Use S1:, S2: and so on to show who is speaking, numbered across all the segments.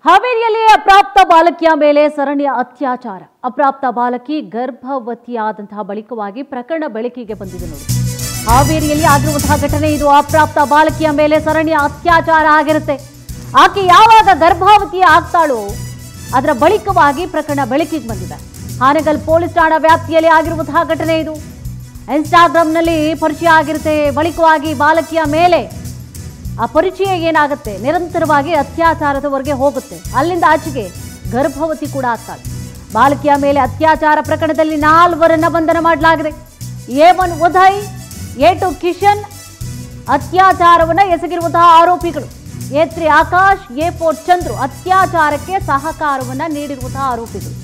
S1: ಹಾವೇರಿಯಲ್ಲಿ ಅಪ್ರಾಪ್ತ ಬಾಲಕಿಯ ಮೇಲೆ ಸರಣಿಯ ಅತ್ಯಾಚಾರ. ಅಪ್ರಾಪ್ತ ಬಾಲಕಿ ಗರ್ಭವತಿಯಾದಂತಹ ಬಳಿಕವಾಗಿ ಪ್ರಕರಣ ಬೆಳಕಿಗೆ ಬಂದಿದೆ ನೋಡಿ. ಹಾವೇರಿಯಲ್ಲಿ ಆಗಿರುವಂತಹ ಘಟನೆ ಇದು. ಅಪ್ರಾಪ್ತ ಬಾಲಕಿಯ ಮೇಲೆ ಸರಣಿಯ ಅತ್ಯಾಚಾರ ಆಗಿರುತ್ತೆ. ಆಕೆ ಯಾವಾಗ ಗರ್ಭವತಿ ಆಗ್ತಾಳೋ ಅದರ ಬಳಿಕವಾಗಿ ಪ್ರಕರಣ ಬೆಳಕಿಗೆ ಬಂದಿದೆ. ಹಾನಗಲ್ ಪೊಲೀಸ್ ಠಾಣಾ ವ್ಯಾಪ್ತಿಯಲ್ಲಿ ಆಗಿರುವಂತಹ ಘಟನೆ ಇದು. ಇನ್ಸ್ಟಾಗ್ರಾಮ್ನಲ್ಲಿ ಪರಿಚಯ ಆಗಿರುತ್ತೆ. ಬಳಿಕವಾಗಿ ಬಾಲಕಿಯ ಮೇಲೆ ಆ ಪರಿಚಯ ಏನಾಗುತ್ತೆ, ನಿರಂತರವಾಗಿ ಅತ್ಯಾಚಾರದವರೆಗೆ ಹೋಗುತ್ತೆ. ಅಲ್ಲಿಂದ ಆಚೆಗೆ ಗರ್ಭವತಿ ಕೂಡ ಆಗ್ತಾಳೆ. ಬಾಲಕಿಯ ಮೇಲೆ ಅತ್ಯಾಚಾರ ಪ್ರಕರಣದಲ್ಲಿ 4 ಬಂಧನ ಮಾಡಲಾಗಿದೆ. A1 ಉದಯ್, A2 ಕಿಶನ್ ಅತ್ಯಾಚಾರವನ್ನು ಎಸಗಿರುವಂತಹ ಆರೋಪಿಗಳು. A3 ಆಕಾಶ್, A4 ಚಂದ್ರು ಅತ್ಯಾಚಾರಕ್ಕೆ ಸಹಕಾರವನ್ನು ನೀಡಿರುವಂತಹ ಆರೋಪಿಗಳು.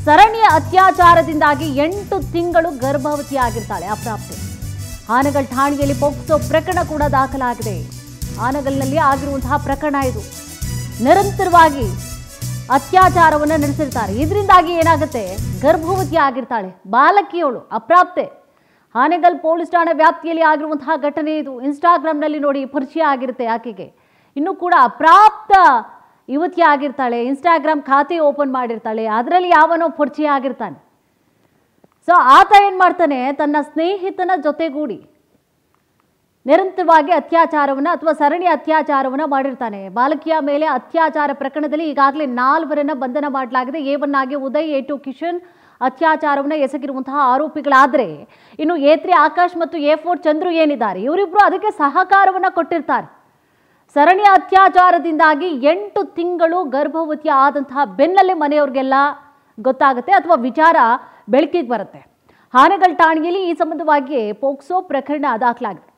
S1: ಸರಣಿಯ ಅತ್ಯಾಚಾರದಿಂದಾಗಿ 8 ತಿಂಗಳು ಗರ್ಭವತಿಯಾಗಿರ್ತಾಳೆ ಅಪ್ರಾಪ್ತೆ. ಹಾನಗಲ್ ಠಾಣೆಯಲ್ಲಿ ಪೋಕ್ಸೋ ಪ್ರಕರಣ ಕೂಡ ದಾಖಲಾಗಿದೆ. ಹಾನಗಲ್ನಲ್ಲಿ ಆಗಿರುವಂತಹ ಪ್ರಕರಣ ಇದು. ನಿರಂತರವಾಗಿ ಅತ್ಯಾಚಾರವನ್ನು ನಡೆಸಿರ್ತಾರೆ. ಇದರಿಂದಾಗಿ ಏನಾಗುತ್ತೆ, ಗರ್ಭವತಿ ಆಗಿರ್ತಾಳೆ ಬಾಲಕಿಯವಳು, ಅಪ್ರಾಪ್ತೆ. ಹಾನಗಲ್ ಪೊಲೀಸ್ ಠಾಣಾ ವ್ಯಾಪ್ತಿಯಲ್ಲಿ ಆಗಿರುವಂತಹ ಘಟನೆ ಇದು. ಇನ್ಸ್ಟಾಗ್ರಾಮ್ನಲ್ಲಿ ನೋಡಿ ಪರಿಚಯ ಆಗಿರುತ್ತೆ ಆಕೆಗೆ. ಇನ್ನೂ ಕೂಡ ಅಪ್ರಾಪ್ತ ಯುವತಿ ಆಗಿರ್ತಾಳೆ. ಇನ್ಸ್ಟಾಗ್ರಾಮ್ ಖಾತೆ ಓಪನ್ ಮಾಡಿರ್ತಾಳೆ. ಅದರಲ್ಲಿ ಯಾವನೋ ಪರಿಚಯ ಆಗಿರ್ತಾನೆ. ಸೊ ಆತ ಏನು ಮಾಡ್ತಾನೆ, ತನ್ನ ಸ್ನೇಹಿತನ ಜೊತೆಗೂಡಿ ನಿರಂತರವಾಗಿ ಅತ್ಯಾಚಾರವನ್ನು ಅಥವಾ ಸರಣಿ ಅತ್ಯಾಚಾರವನ್ನು ಮಾಡಿರ್ತಾನೆ. ಬಾಲಕಿಯ ಮೇಲೆ ಅತ್ಯಾಚಾರ ಪ್ರಕರಣದಲ್ಲಿ ಈಗಾಗಲೇ 4 ಬಂಧನ ಮಾಡಲಾಗಿದೆ. A1 ಆಗಿ ಉದಯ್, A2 ಕಿಶನ್ ಅತ್ಯಾಚಾರವನ್ನು ಎಸಗಿರುವಂತಹ ಆರೋಪಿಗಳಾದರೆ, ಇನ್ನು A3 ಆಕಾಶ್ ಮತ್ತು A4 ಚಂದ್ರು ಏನಿದ್ದಾರೆ ಇವರಿಬ್ಬರು ಅದಕ್ಕೆ ಸಹಕಾರವನ್ನು ಕೊಟ್ಟಿರ್ತಾರೆ. ಸರಣಿ ಅತ್ಯಾಚಾರದಿಂದಾಗಿ 8 ತಿಂಗಳು ಗರ್ಭವತಿ ಆದಂತಹ ಬೆನ್ನಲ್ಲೇ ಮನೆಯವ್ರಿಗೆಲ್ಲ ಗೊತ್ತಾಗುತ್ತೆ ಅಥವಾ ವಿಚಾರ ಬೆಳಕಿಗೆ ಬರುತ್ತೆ. ಹಾನಗಲ್ ಠಾಣೆಯಲ್ಲಿ ಈ ಸಂಬಂಧವಾಗಿ ಪೋಕ್ಸೋ ಪ್ರಕರಣ ದಾಖಲಾಗಿದೆ.